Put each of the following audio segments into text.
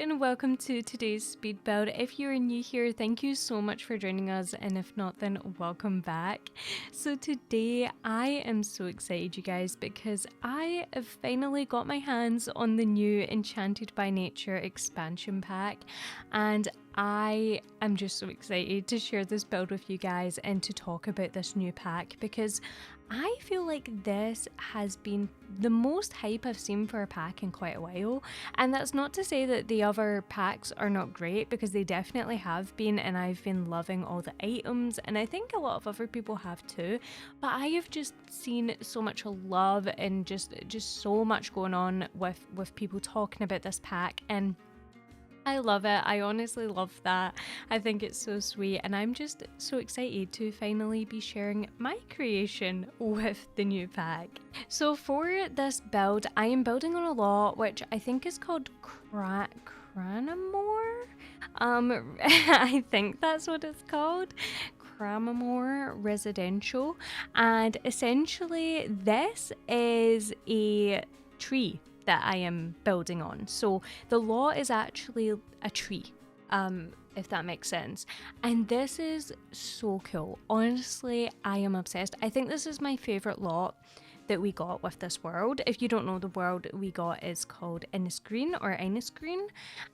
and welcome to today's speed build. If you're new here, thank you so much for joining us, and if not, then welcome back. So today I am so excited, you guys, because I have finally got my hands on the new Enchanted by Nature expansion pack, and I am just so excited to share this build with you guys and to talk about this new pack, because I feel like this has been the most hype I've seen for a pack in quite a while. And that's not to say that the other packs are not great, because they definitely have been, and I've been loving all the items, and I think a lot of other people have too. But I have just seen so much love and just so much going on with people talking about this pack, and I love it. I honestly love that. I think it's so sweet, and I'm just so excited to finally be sharing my creation with the new pack. So for this build, I am building on a lot which I think is called Cranamore. I think that's what it's called. Cranamore Residential, and essentially this is a tree that I am building on. So the lot is actually a tree, if that makes sense. And this is so cool. Honestly, I am obsessed. I think this is my favorite lot that we got with this world. If you don't know, the world we got is called Innisgreen,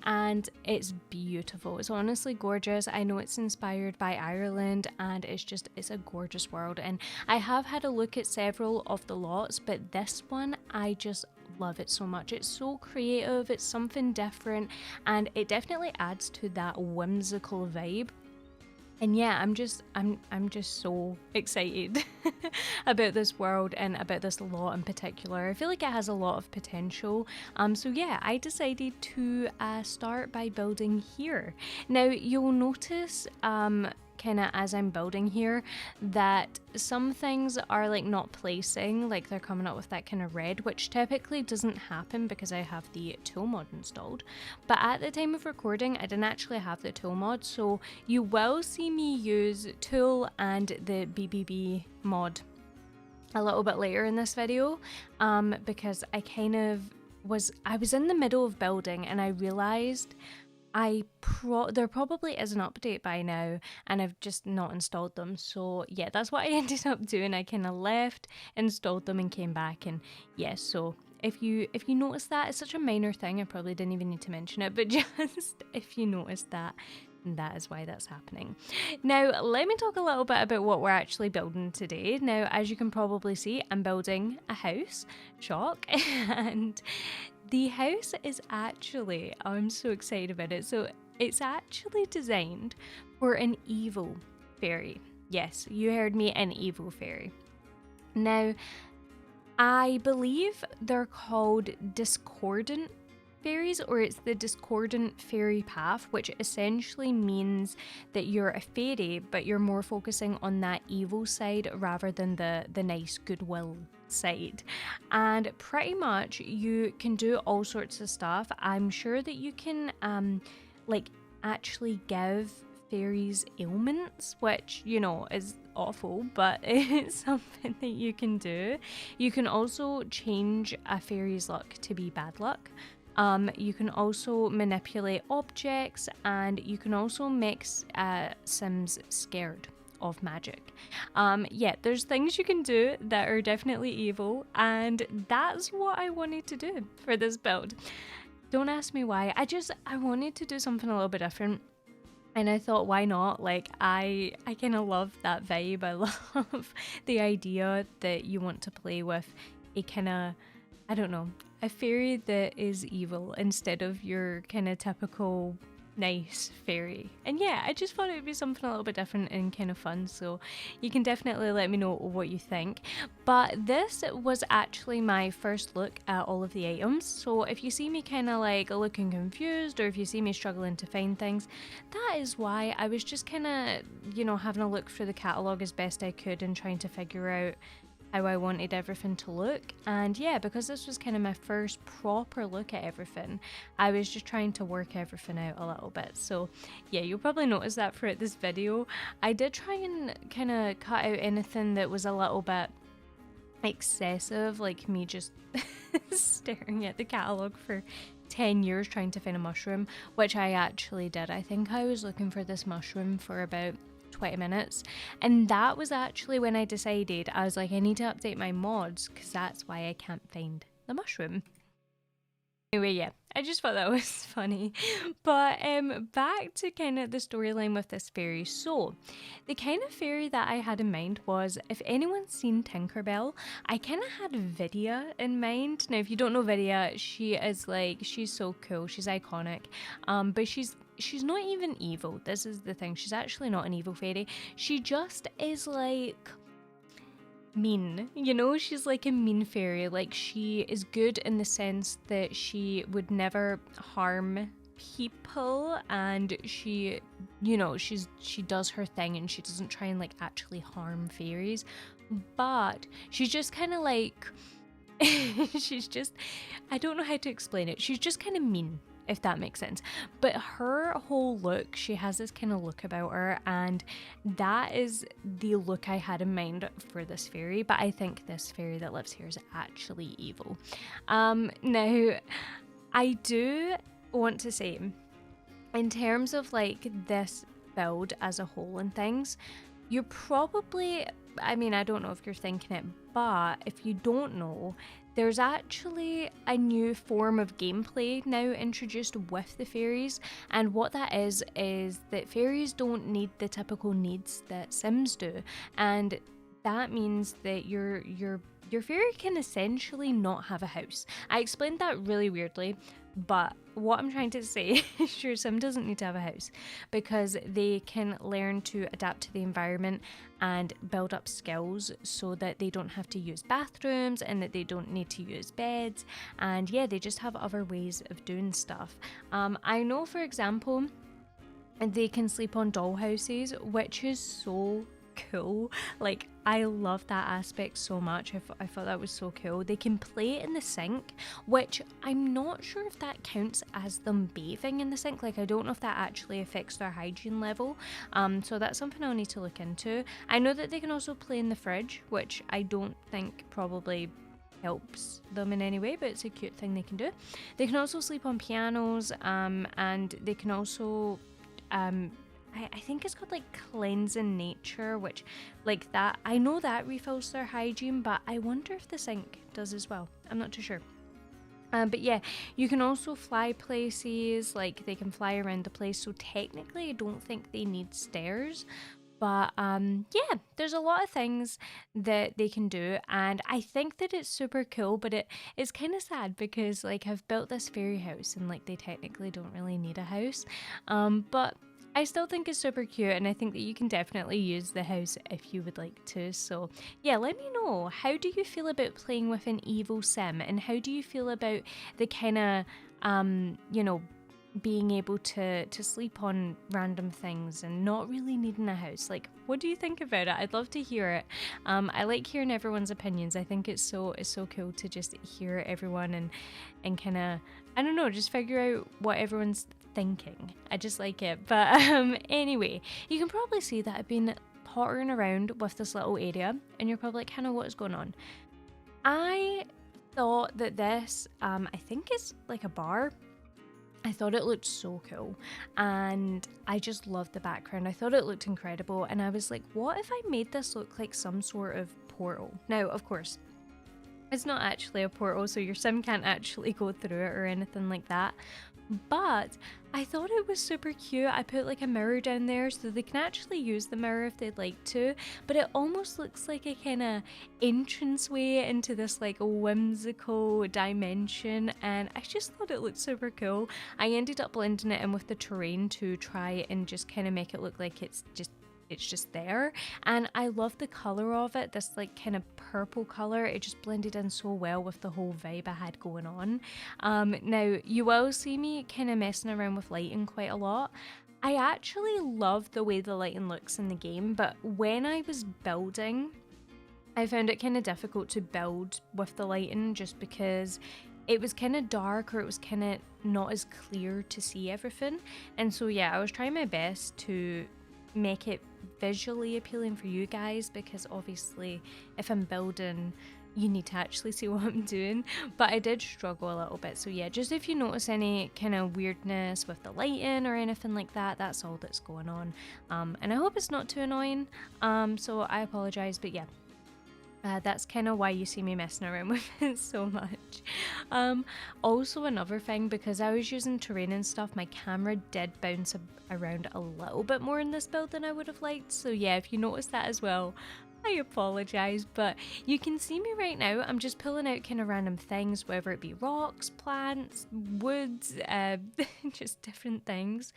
and it's beautiful. It's honestly gorgeous. I know it's inspired by Ireland, and it's a gorgeous world. And I have had a look at several of the lots, but this one, I just love it so much. It's so creative, it's something different, and it definitely adds to that whimsical vibe. And yeah, I'm just so excited about this world and about this lot in particular. I feel like it has a lot of potential. So yeah, I decided to start by building here. Now you'll notice kind of as I'm building here that some things are like not placing, like they're coming up with that kind of red, which typically doesn't happen because I have the tool mod installed. But at the time of recording, I didn't actually have the tool mod, so you will see me use tool and the BBB mod a little bit later in this video, because I was in the middle of building and I realized there probably is an update by now, and I've just not installed them. So yeah, that's what I ended up doing. I kind of left, installed them, and came back. And yeah, so if you notice that, it's such a minor thing, I probably didn't even need to mention it, but just if you noticed that, that is why that's happening. Now let me talk a little bit about what we're actually building today. Now, as you can probably see, I'm building a house. Shock. And the house is actually, I'm so excited about it. So it's actually designed for an evil fairy. Yes, you heard me, an evil fairy. Now, I believe they're called discordant fairies, or it's the discordant fairy path, which essentially means that you're a fairy, but you're more focusing on that evil side rather than the nice goodwill side. And pretty much you can do all sorts of stuff. I'm sure that you can like actually give fairies ailments, which, you know, is awful, but it's something that you can do. You can also change a fairy's luck to be bad luck. You can also manipulate objects, and you can also make Sims scared of magic. Yeah, there's things you can do that are definitely evil, and that's what I wanted to do for this build. Don't ask me why. I wanted to do something a little bit different, and I thought, why not? Like, I kind of love that vibe. I love the idea that you want to play with a kind of, I don't know, a fairy that is evil instead of your kind of typical nice fairy. And yeah, I just thought it would be something a little bit different and kind of fun, so you can definitely let me know what you think. But this was actually my first look at all of the items, so if you see me kind of like looking confused, or if you see me struggling to find things, that is why. I was just kind of, you know, having a look through the catalogue as best I could and trying to figure out how I wanted everything to look. And yeah, because this was kind of my first proper look at everything, I was just trying to work everything out a little bit. So yeah, you'll probably notice that throughout this video. I did try and kind of cut out anything that was a little bit excessive, like me just staring at the catalogue for 10 years trying to find a mushroom, which I actually did. I think I was looking for this mushroom for about 20 minutes, and that was actually when I decided, I was like, I need to update my mods because that's why I can't find the mushroom. Anyway, yeah, I just thought that was funny. But back to kind of the storyline with this fairy. So the kind of fairy that I had in mind was, if anyone's seen Tinkerbell, I kind of had Vidya in mind. Now, if you don't know Vidya, she is like, she's so cool, she's iconic, but she's not even evil. This is the thing, she's actually not an evil fairy. She just is like mean, you know, she's like a mean fairy. Like, she is good in the sense that she would never harm people, and she, you know, she does her thing and she doesn't try and like actually harm fairies, but she's just kind of like she's just, I don't know how to explain it, she's just kind of mean, if that makes sense. But her whole look, she has this kind of look about her, and that is the look I had in mind for this fairy. But I think this fairy that lives here is actually evil. Now, I do want to say, in terms of like this build as a whole and things, you're probably, I mean, I don't know if you're thinking it, but if you don't know, there's actually a new form of gameplay now introduced with the fairies, and what that is that fairies don't need the typical needs that Sims do, and that means that your fairy can essentially not have a house. I explained that really weirdly, but what I'm trying to say is, sure, Sim doesn't need to have a house because they can learn to adapt to the environment and build up skills so that they don't have to use bathrooms and that they don't need to use beds, and yeah, they just have other ways of doing stuff. I know, for example, they can sleep on dollhouses, which is so cool. Like, I love that aspect so much. I thought that was so cool. They can play in the sink, which I'm not sure if that counts as them bathing in the sink. Like, I don't know if that actually affects their hygiene level, so that's something I'll need to look into. I know that they can also play in the fridge, which I don't think probably helps them in any way, but it's a cute thing they can do. They can also sleep on pianos, and they can also I think it's called like cleansing nature, which like that, I know that refills their hygiene, but I wonder if the sink does as well. I'm not too sure. But yeah, you can also fly places, like they can fly around the place, so technically I don't think they need stairs. But yeah, there's a lot of things that they can do, and I think that it's super cool, but it's kind of sad because like I've built this fairy house and like they technically don't really need a house, but I still think it's super cute, and I think that you can definitely use the house if you would like to. So yeah, let me know, how do you feel about playing with an evil sim, and how do you feel about the kind of you know, being able to sleep on random things and not really needing a house? Like, what do you think about it? I'd love to hear it. I like hearing everyone's opinions. I think it's so cool to just hear everyone and kind of, I don't know, just figure out what everyone's thinking. I just like it. But anyway, you can probably see that I've been pottering around with this little area, and you're probably like, Hannah, what is going on? I thought that this, I think it's like a bar. I thought it looked so cool, and I just loved the background. I thought it looked incredible, and I was like, what if I made this look like some sort of portal? Now, of course, it's not actually a portal, so your sim can't actually go through it or anything like that, but I thought it was super cute. I put like a mirror down there so they can actually use the mirror if they'd like to, but it almost looks like a kind of entranceway into this like whimsical dimension, and I just thought it looked super cool. I ended up blending it in with the terrain to try and just kind of make it look like it's just there, and I love the color of it, this like kind of purple color. It just blended in so well with the whole vibe I had going on. Now you will see me kind of messing around with lighting quite a lot. I actually love the way the lighting looks in the game, but when I was building, I found it kind of difficult to build with the lighting just because it was kind of dark, or it was kind of not as clear to see everything. And so yeah, I was trying my best to make it visually appealing for you guys, because obviously if I'm building, you need to actually see what I'm doing, but I did struggle a little bit. So yeah, just if you notice any kind of weirdness with the lighting or anything like that, that's all that's going on. And I hope it's not too annoying. So I apologize, but yeah. That's kind of why you see me messing around with it so much. Also another thing, because I was using terrain and stuff, my camera did bounce around a little bit more in this build than I would have liked. So yeah, if you notice that as well, I apologize, but you can see me right now. I'm just pulling out kind of random things, whether it be rocks, plants, woods, just different things.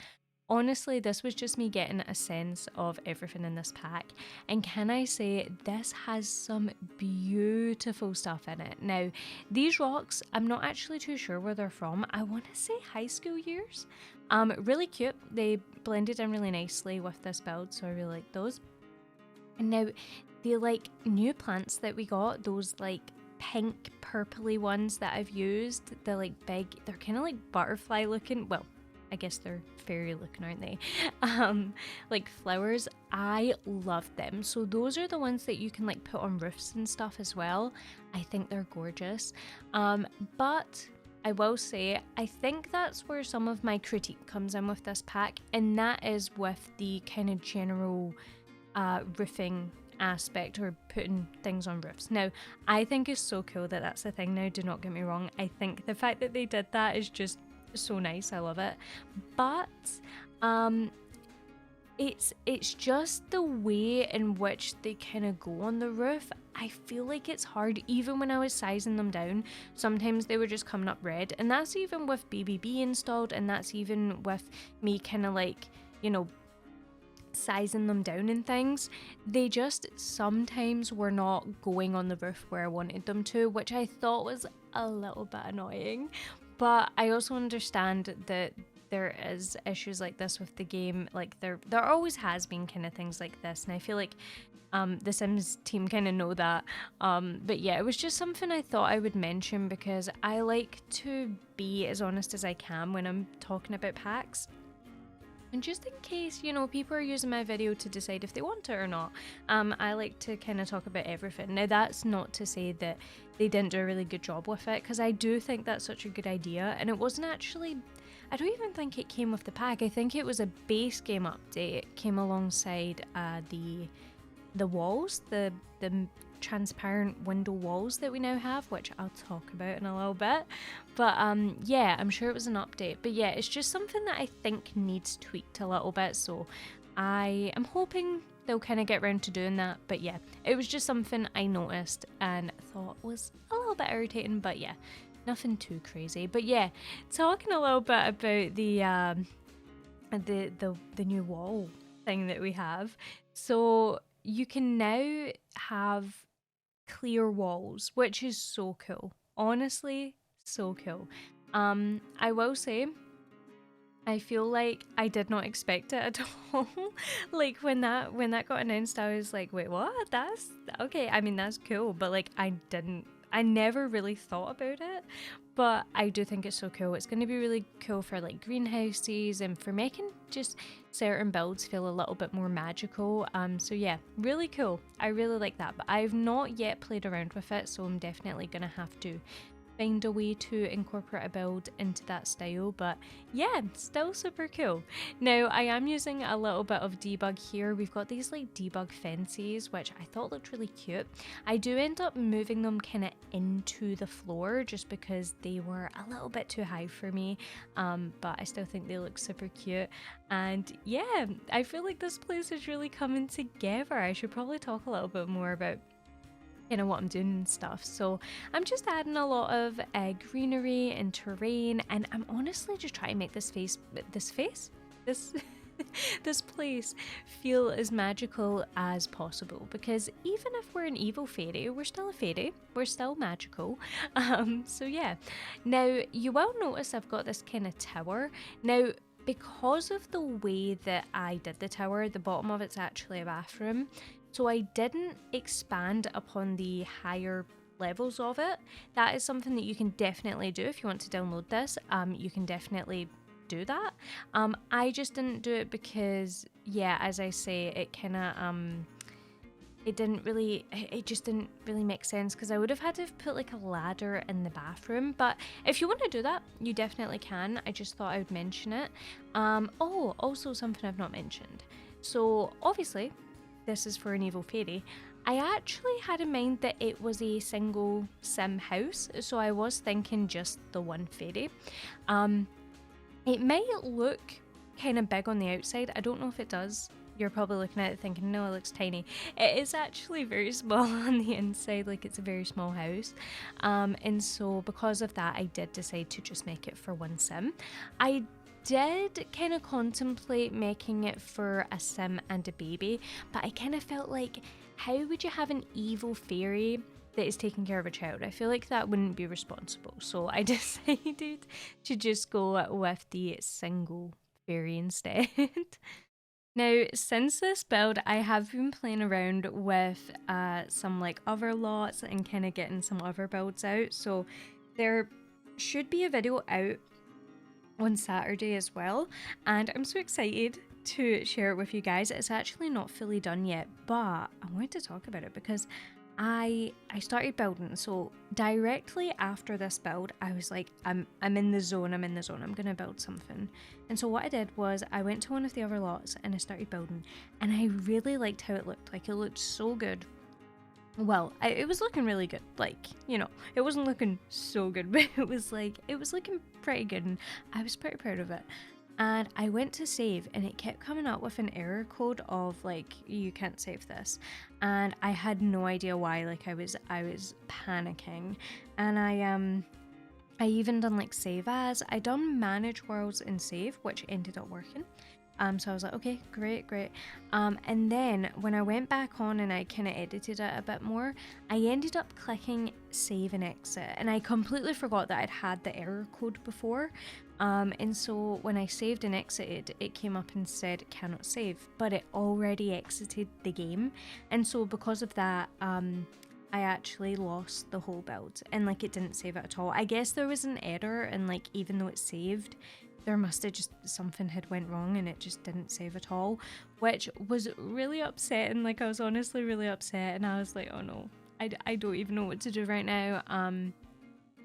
Honestly, this was just me getting a sense of everything in this pack. And can I say, this has some beautiful stuff in it. Now, these rocks, I'm not actually too sure where they're from. I want to say high school years. Really cute. They blended in really nicely with this build, so I really like those. And now, the like new plants that we got, those like pink purpley ones that I've used, they're like big, they're kind of like butterfly looking. Well, I guess they're fairy looking, aren't they? Like flowers, I love them. So those are the ones that you can like put on roofs and stuff as well. I think they're gorgeous. But I will say, I think that's where some of my critique comes in with this pack, and that is with the kind of general roofing aspect, or putting things on roofs. Now, I think it's so cool that that's a thing now, do not get me wrong. I think the fact that they did that is just so nice. I love it. But it's just the way in which they kind of go on the roof. I feel like it's hard. Even when I was sizing them down, sometimes they were just coming up red, and that's even with BBB installed, and that's even with me kind of like, you know, sizing them down and things. They just sometimes were not going on the roof where I wanted them to, which I thought was a little bit annoying. But I also understand that there is issues like this with the game. Like there always has been kind of things like this, and I feel like the Sims team kind of know that. But yeah, it was just something I thought I would mention, because I like to be as honest as I can when I'm talking about packs. And just in case, you know, people are using my video to decide if they want it or not, I like to kind of talk about everything. Now, that's not to say that they didn't do a really good job with it, because I do think that's such a good idea. And it wasn't actually, I don't even think it came with the pack. I think it was a base game update. It came alongside the walls, the transparent window walls that we now have, which I'll talk about in a little bit. But yeah, I'm sure it was an update. But yeah, it's just something that I think needs tweaked a little bit, so I am hoping they'll kind of get around to doing that. But yeah, it was just something I noticed and thought was a little bit irritating, but yeah, nothing too crazy. But yeah, talking a little bit about the new wall thing that we have. So you can now have clear walls, which is so cool. Honestly, so cool. I will say, I feel like I did not expect it at all. Like when that got announced, I was like, wait, what? That's okay. I mean, that's cool, but like I never really thought about it, but I do think it's so cool. It's going to be really cool for like greenhouses and for making just certain builds feel a little bit more magical. So yeah, really cool. I really like that, but I've not yet played around with it, so I'm definitely going to have to find a way to incorporate a build into that style. But yeah, still super cool. Now I am using a little bit of debug here. We've got these like debug fences, which I thought looked really cute. I do end up moving them kind of into the floor just because they were a little bit too high for me, but I still think they look super cute. And yeah, I feel like this place is really coming together. I should probably talk a little bit more about what I'm doing and stuff. So I'm just adding a lot of greenery and terrain, and I'm honestly just trying to make this this place feel as magical as possible, because even if we're an evil fairy, we're still a fairy, we're still magical. So yeah, now you will notice I've got this kind of tower. Now, because of the way that I did the tower, the bottom of it's actually a bathroom. So I didn't expand upon the higher levels of it. That is something that you can definitely do if you want to download this. You can definitely do that. I just didn't do it because, yeah, as I say, it kind of it just didn't really make sense, because I would have had to have put like a ladder in the bathroom. But if you want to do that, you definitely can. I just thought I would mention it. Oh, also something I've not mentioned. So obviously, this is for an evil fairy. I actually had in mind that it was a single sim house, so I was thinking just the one fairy. It might look kind of big on the outside. I don't know if it does. You're probably looking at it thinking, no, it looks tiny. It is actually very small on the inside, like it's a very small house. And so because of that, I did decide to just make it for one sim. I did kind of contemplate making it for a sim and a baby, but I kind of felt like, how would you have an evil fairy that is taking care of a child? I feel like that wouldn't be responsible. So I decided to just go with the single fairy instead. Now, since this build, I have been playing around with some like other lots and kind of getting some other builds out. So there should be a video out on Saturday as well, and I'm so excited to share it with you guys. It's actually not fully done yet, but I wanted to talk about it because I started building. So directly after this build, I was like, I'm in the zone, I'm gonna build something. And so what I did was I went to one of the other lots and I started building, and I really liked how it looked. Like, it looked so good. Well, it was looking really good. Like, you know, it wasn't looking so good, but it was looking pretty good, and I was pretty proud of it. And I went to save, and it kept coming up with an error code of like, you can't save this, and I had no idea why. Like, I was panicking, and I even done like save as. I done manage worlds and save, which ended up working. So I was like, okay, great. And then when I went back on and I kind of edited it a bit more, I ended up clicking save and exit, and I completely forgot that I'd had the error code before. And so when I saved and exited, it came up and said cannot save, but it already exited the game. And so because of that, I actually lost the whole build, and like, it didn't save it at all. I guess there was an error, and like, even though it saved, there must have just, something had went wrong and it just didn't save at all, which was really upsetting. Like, I was honestly really upset, and I was like, oh no, I don't even know what to do right now.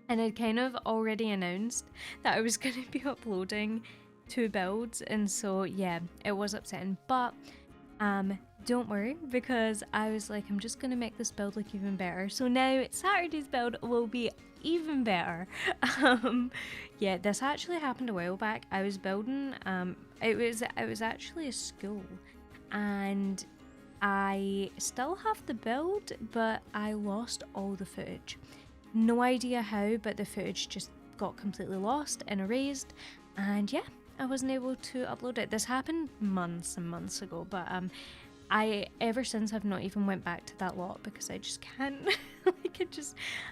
And I'd kind of already announced that I was going to be uploading 2 builds, and so yeah, it was upsetting, but don't worry, because I was like, I'm just going to make this build look even better. So now Saturday's build will be even better. Yeah, this actually happened a while back. I was building, it was actually a school, and I still have the build, but I lost all the footage. No idea how, but the footage just got completely lost and erased, and yeah, I wasn't able to upload it. This happened months and months ago, but I ever since have not even went back to that lot because I just can't like,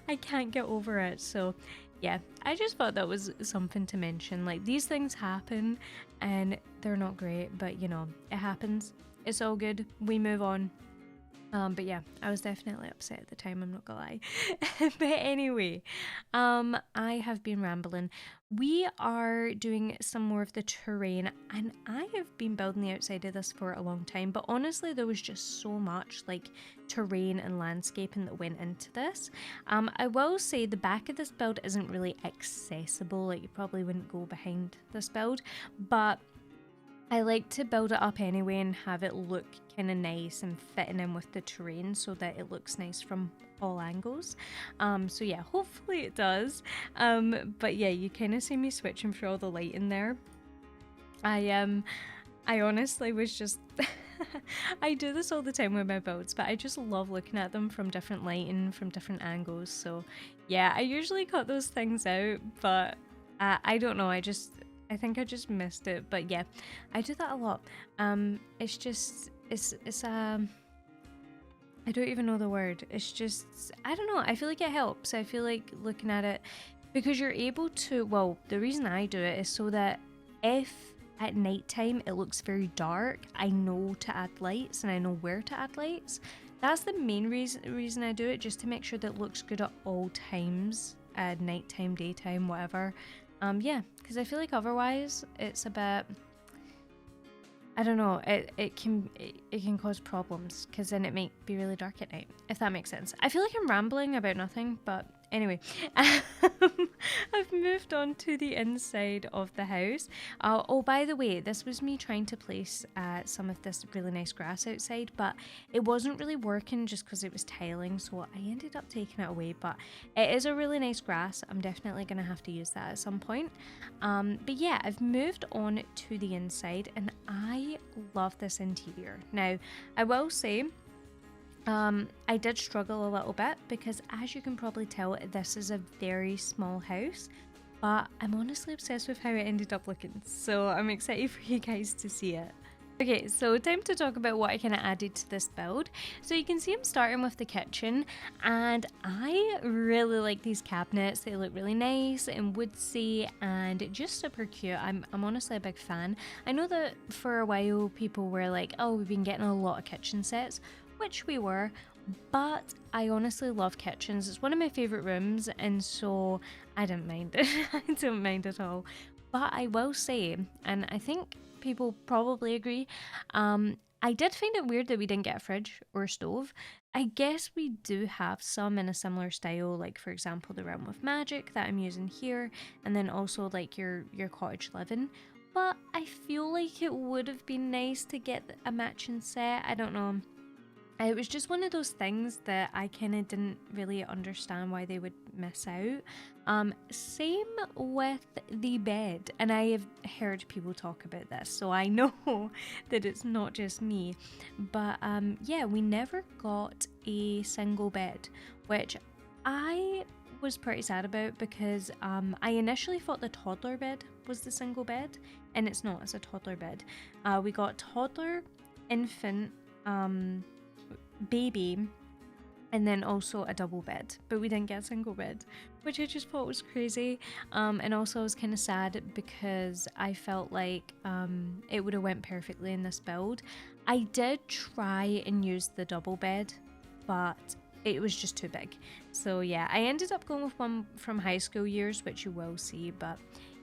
I can't get over it. So yeah, I just thought that was something to mention. Like, these things happen and they're not great, but you know, it happens. It's all good. We move on. But yeah, I was definitely upset at the time, I'm not gonna lie. But anyway, I have been rambling. We are doing some more of the terrain, and I have been building the outside of this for a long time, but honestly, there was just so much like terrain and landscaping that went into this. I will say the back of this build isn't really accessible. Like, you probably wouldn't go behind this build, but I like to build it up anyway and have it look kind of nice and fitting in with the terrain so that it looks nice from all angles. So yeah, hopefully it does. But yeah, you kind of see me switching through all the light in there. I honestly was just I do this all the time with my builds, but I just love looking at them from different lighting, from different angles. So yeah, I usually cut those things out, but I don't know, I think I just missed it. But yeah, I do that a lot. It's just, it's I don't even know the word. It's just, I don't know, I feel like it helps. I feel like looking at it, because you're able to, well, the reason I do it is so that if at nighttime it looks very dark, I know to add lights and I know where to add lights. That's the main reason I do it, just to make sure that it looks good at all times, at nighttime, daytime, whatever. Yeah, because I feel like otherwise it's a bit, I don't know, it can cause problems because then it might be really dark at night, if that makes sense. I feel like I'm rambling about nothing, but anyway, I've moved on to the inside of the house. Oh, by the way, this was me trying to place some of this really nice grass outside, but it wasn't really working just because it was tiling, so I ended up taking it away. But it is a really nice grass. I'm definitely going to have to use that at some point. But yeah, I've moved on to the inside and I love this interior. Now, I will say, I did struggle a little bit because, as you can probably tell, this is a very small house, but I'm honestly obsessed with how it ended up looking, so I'm excited for you guys to see it. Okay, so time to talk about what I kind of added to this build. So you can see I'm starting with the kitchen, and I really like these cabinets. They look really nice and woodsy and just super cute. I'm honestly a big fan. I know that for a while people were like, oh, we've been getting a lot of kitchen sets, which we were, but I honestly love kitchens. It's one of my favorite rooms, and so I didn't mind it. I don't mind at all. But I will say, and I think people probably agree, I did find it weird that we didn't get a fridge or a stove. I guess we do have some in a similar style, like for example the Realm of Magic that I'm using here, and then also like your cottage living. But I feel like it would have been nice to get a matching set. I don't know. It was just one of those things that I kind of didn't really understand why they would miss out. Same with the bed, and I have heard people talk about this, so I know that it's not just me. But yeah, we never got a single bed, which I was pretty sad about because I initially thought the toddler bed was the single bed, and it's not. It's a toddler bed. We got toddler, infant, baby, and then also a double bed, but we didn't get a single bed, which I just thought was crazy. And also I was kind of sad because I felt like it would have went perfectly in this build. I did try and use the double bed, but it was just too big. So yeah, I ended up going with one from high school years, which you will see. But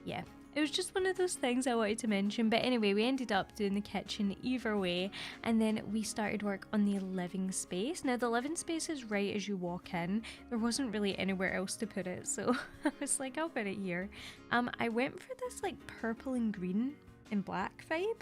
yeah, it was just one of those things I wanted to mention. But anyway, we ended up doing the kitchen either way, and then we started work on the living space. Now the living space is right as you walk in. There wasn't really anywhere else to put it, so I was like, I'll put it here. I went for this like purple and green and black vibe,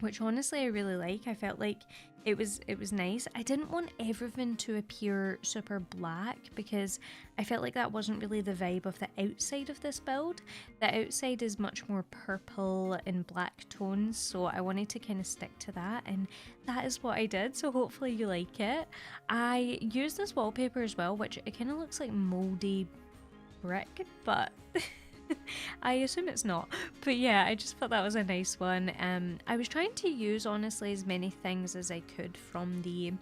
which honestly I really like. I felt like it was nice. I didn't want everything to appear super black because I felt like that wasn't really the vibe of the outside of this build. The outside is much more purple and black tones, so I wanted to kind of stick to that, and that is what I did, so hopefully you like it. I used this wallpaper as well, which it kind of looks like moldy brick, but I assume it's not. But yeah, I just thought that was a nice one. I was trying to use honestly as many things as I could from the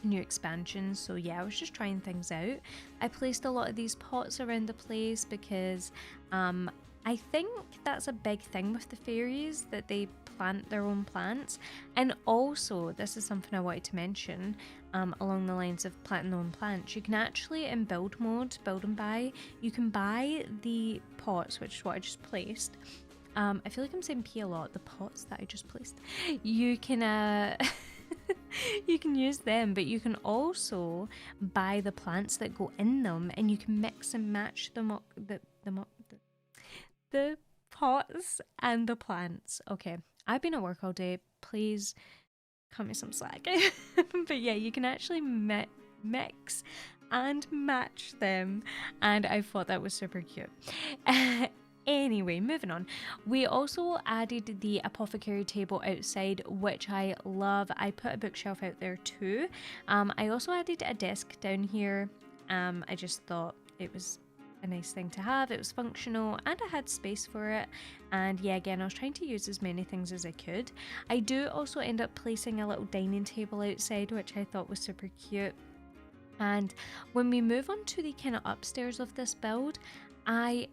new expansions, so yeah, I was just trying things out. I placed a lot of these pots around the place because I think that's a big thing with the fairies, that they plant their own plants. And also, this is something I wanted to mention, along the lines of planting their own plants. You can actually, in build mode, build and buy, you can buy the pots, which is what I just placed. I feel like I'm saying P a lot, the pots that I just placed. You can you can use them, but you can also buy the plants that go in them, and you can mix and match them, the pots and the plants. Okay, I've been at work all day. Please cut me some slack. But yeah, you can actually mix and match them, and I thought that was super cute. Anyway, moving on. We also added the apothecary table outside, which I love. I put a bookshelf out there too. I also added a desk down here. I just thought it was a nice thing to have. It was functional and I had space for it. And yeah, again, I was trying to use as many things as I could. I do also end up placing a little dining table outside, which I thought was super cute. And when we move on to the kind of upstairs of this build, I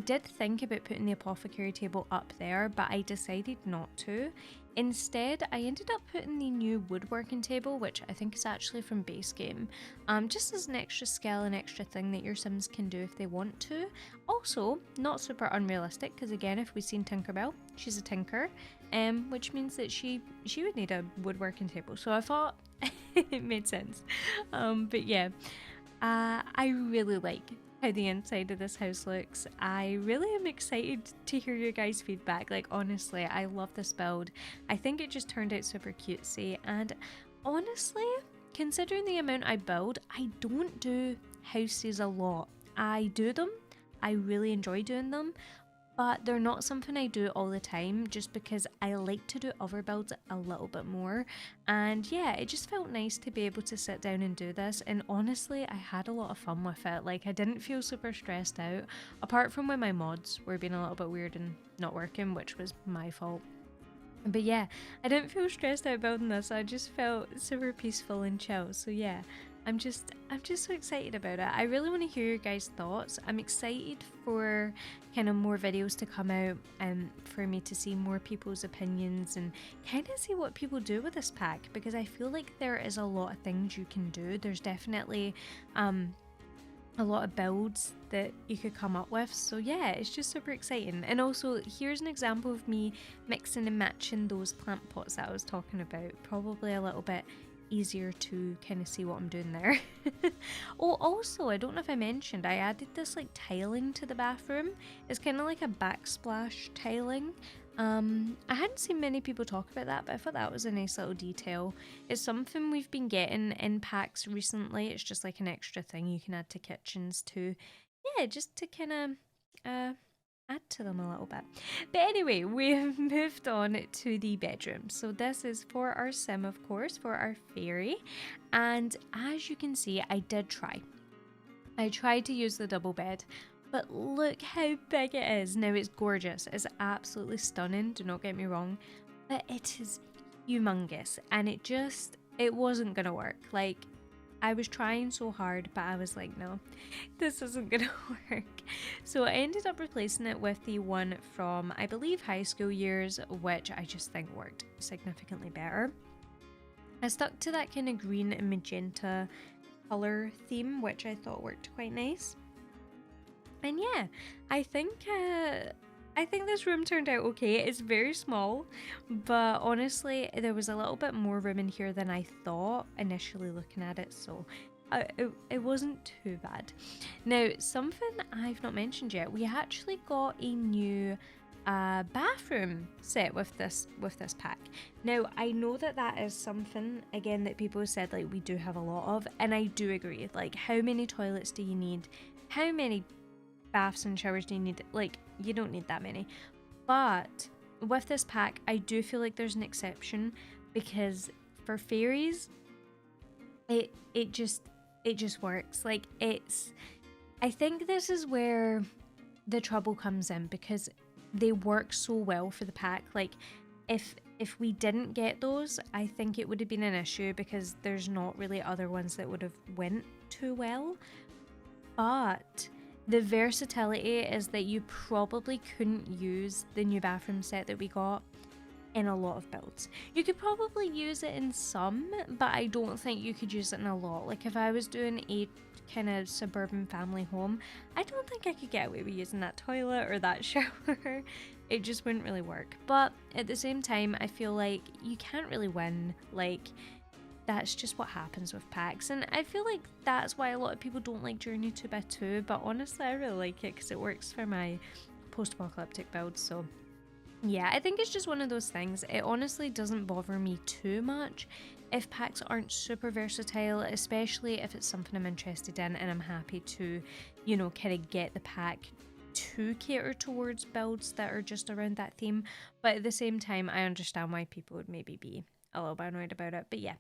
did think about putting the apothecary table up there, but I decided not to. Instead, I ended up putting the new woodworking table, which I think is actually from Base Game, just as an extra skill and extra thing that your Sims can do if they want to. Also, not super unrealistic, because again, if we've seen Tinkerbell, she's a tinker, which means that she would need a woodworking table. So I thought it made sense. But yeah, I really like how the inside of this house looks. I really am excited to hear your guys' feedback. Like, honestly, I love this build. I think it just turned out super cutesy, and honestly, considering the amount I build, I don't do houses a lot. I do them, I really enjoy doing them, but they're not something I do all the time, just because I like to do other builds a little bit more. And yeah, it just felt nice to be able to sit down and do this, and honestly, I had a lot of fun with it. Like, I didn't feel super stressed out, apart from when my mods were being a little bit weird and not working, which was my fault. But yeah, I didn't feel stressed out building this. I just felt super peaceful and chill. So yeah, I'm just so excited about it. I really want to hear your guys' thoughts. I'm excited for kind of more videos to come out, and for me to see more people's opinions and kind of see what people do with this pack, because I feel like there is a lot of things you can do. There's definitely a lot of builds that you could come up with. So yeah, it's just super exciting. And also, here's an example of me mixing and matching those plant pots that I was talking about. Probably a little bit easier to kind of see what I'm doing there. Oh, also, I don't know if I mentioned, I added this like tiling to the bathroom. It's kind of like a backsplash tiling. I hadn't seen many people talk about that, but I thought that was a nice little detail. It's something we've been getting in packs recently. It's just like an extra thing you can add to kitchens to, yeah, just to kind of add to them a little bit. But anyway, we've moved on to the bedroom. So this is for our sim, of course, for our fairy. And as you can see, I tried to use the double bed, but look how big it is. Now, it's gorgeous. It's absolutely stunning, do not get me wrong, but it is humongous, and it wasn't gonna work. Like, I was trying so hard, but I was like, no, this isn't gonna work. So I ended up replacing it with the one from, I believe, high school years, which I just think worked significantly better. I stuck to that kind of green and magenta color theme, which I thought worked quite nice. And yeah, I think this room turned out okay. It's very small, but honestly, there was a little bit more room in here than I thought initially looking at it, so it wasn't too bad. Now, something I've not mentioned yet, we actually got a new bathroom set with this pack. Now, I know that is something, again, that people said like we do have a lot of, and I do agree. Like, how many toilets do you need? How many baths and showers do you need? Like, you don't need that many. But with this pack, I do feel like there's an exception, because for fairies, it just works. Like, I think this is where the trouble comes in, because they work so well for the pack. Like, if we didn't get those, I think it would have been an issue, because there's not really other ones that would have went too well. But the versatility is that you probably couldn't use the new bathroom set that we got in a lot of builds. You could probably use it in some, but I don't think you could use it in a lot. Like, if I was doing a kind of suburban family home, I don't think I could get away with using that toilet or that shower. It just wouldn't really work. But at the same time, I feel like you can't really win. Like, that's just what happens with packs, and I feel like that's why a lot of people don't like Journey to Batuu, but honestly, I really like it because it works for my post-apocalyptic builds. So yeah, I think it's just one of those things. It honestly doesn't bother me too much if packs aren't super versatile, especially if it's something I'm interested in and I'm happy to, you know, kind of get the pack to cater towards builds that are just around that theme. But at the same time, I understand why people would maybe be a little bit annoyed about it. But yeah,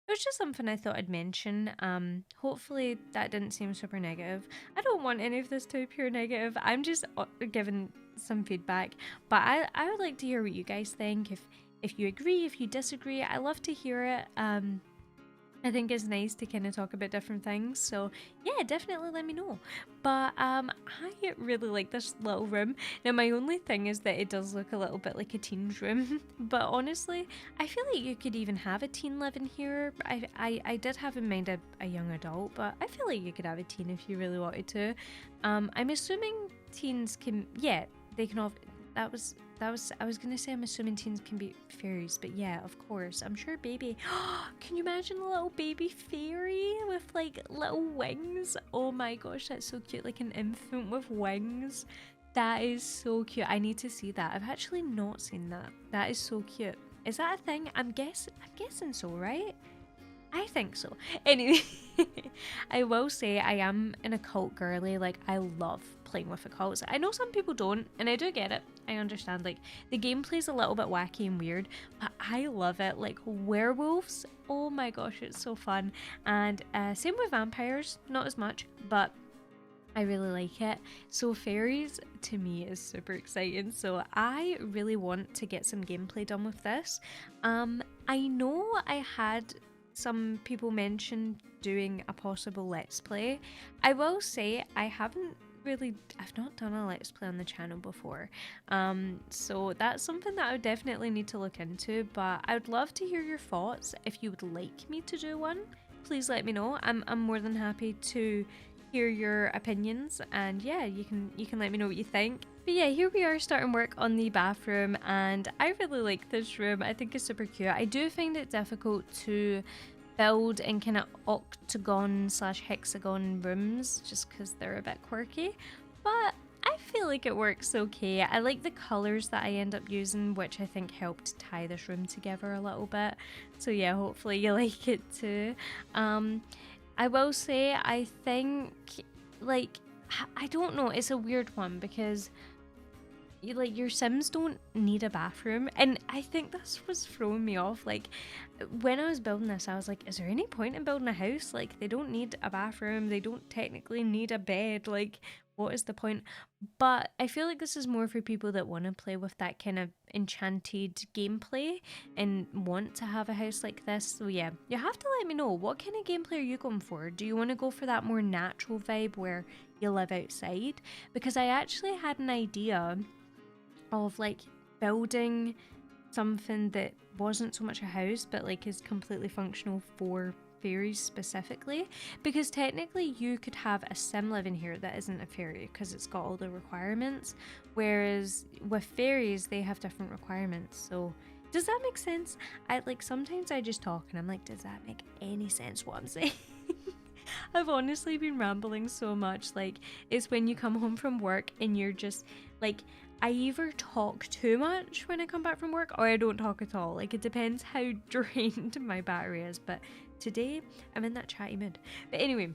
it was just something I thought I'd mention. Hopefully that didn't seem super negative. I don't want any of this to appear negative. I'm just giving some feedback, but I would like to hear what you guys think. If you agree, if you disagree, I love to hear it. I think it's nice to kind of talk about different things. So yeah, definitely let me know. But I really like this little room. Now my only thing is that it does look a little bit like a teen's room. But honestly, I feel like you could even have a teen living here. I did have in mind a young adult, but I feel like you could have a teen if you really wanted to. I'm assuming teens can, yeah, they can all, I was gonna say I'm assuming teens can be fairies, but yeah, of course. I'm sure baby. Can you imagine a little baby fairy with like little wings? Oh my gosh, that's so cute. Like an infant with wings. That is so cute. I need to see that. I've actually not seen that. That is so cute. Is that a thing? I'm guessing so, right? I think so. Anyway, I will say I am an occult girly. Like, I love playing with occults. I know some people don't, and I do get it. I understand. Like, the gameplay's a little bit wacky and weird, but I love it. Like, werewolves, oh my gosh, it's so fun. And same with vampires, not as much, but I really like it. So fairies to me is super exciting. So I really want to get some gameplay done with this. I know I had some people mention doing a possible let's play. I will say I've not done a let's play on the channel before. So that's something that I would definitely need to look into, but I would love to hear your thoughts. If you would like me to do one, please let me know. I'm more than happy to hear your opinions, and yeah, you can let me know what you think. But yeah, here we are starting work on the bathroom, and I really like this room. I think it's super cute. I do find it difficult to build in kind of octagon/hexagon rooms just because they're a bit quirky, but I feel like it works okay. I like the colors that I end up using, which I think helped tie this room together a little bit. So yeah, hopefully you like it too. I will say I think, like, I don't know, it's a weird one because your Sims don't need a bathroom, and I think this was throwing me off. Like, when I was building this, I was like, is there any point in building a house? Like, they don't need a bathroom, they don't technically need a bed, like, what is the point? But I feel like this is more for people that want to play with that kind of enchanted gameplay and want to have a house like this. So yeah, you have to let me know, what kind of gameplay are you going for? Do you want to go for that more natural vibe where you live outside? Because I actually had an idea of like building something that wasn't so much a house but like is completely functional for fairies specifically, because technically you could have a sim living here that isn't a fairy because it's got all the requirements, whereas with fairies they have different requirements. So does that make sense? Sometimes I just talk and I'm like, does that make any sense what I'm saying? I've honestly been rambling so much. Like, it's when you come home from work and you're just like, I either talk too much when I come back from work or I don't talk at all. Like, it depends how drained my battery is, but today I'm in that chatty mood. But anyway,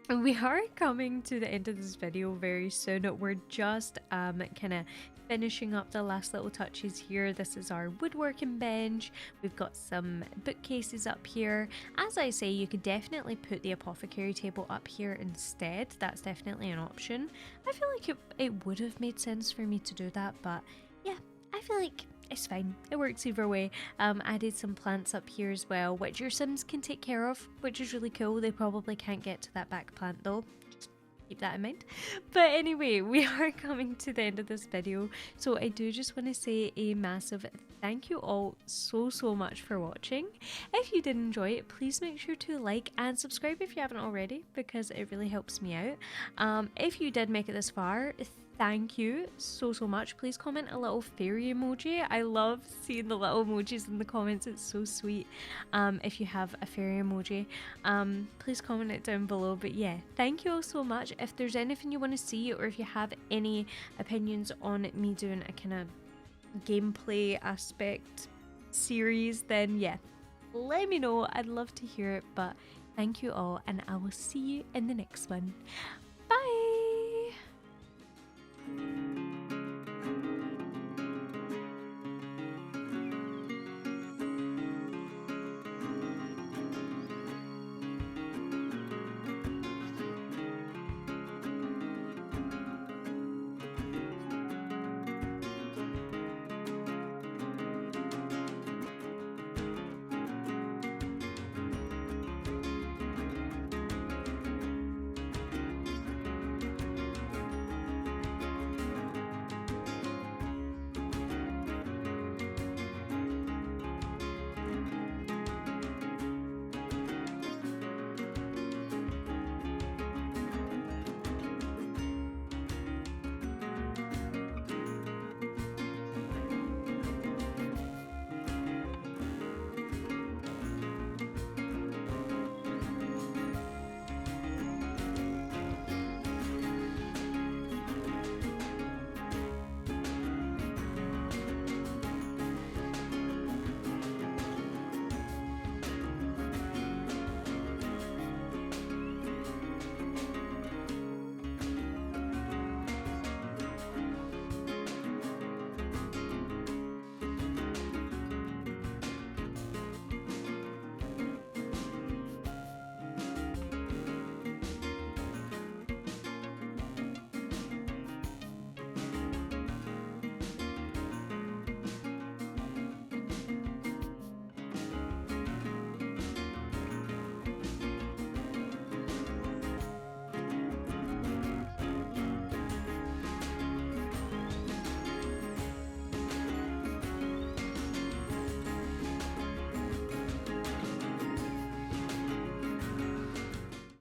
we are coming to the end of this video very soon. We're just kind of finishing up the last little touches here. This is our woodworking bench. We've got some bookcases up here. As I say, you could definitely put the apothecary table up here instead. That's definitely an option. I feel like it would have made sense for me to do that, but yeah, I feel like it's fine. It works either way. Added some plants up here as well, which your Sims can take care of, which is really cool. They probably can't get to that back plant though. Keep that in mind. But anyway, we are coming to the end of this video, so I do just want to say a massive thank you all so much for watching. If you did enjoy it, please make sure to like and subscribe if you haven't already, because it really helps me out. If you did make it this far, thank you so much. Please comment a little fairy emoji. I love seeing the little emojis in the comments. It's so sweet. If you have a fairy emoji, please comment it down below. But yeah, thank you all so much. If there's anything you want to see, or if you have any opinions on me doing a kind of gameplay aspect series, then yeah, let me know. I'd love to hear it. But thank you all, and I will see you in the next one.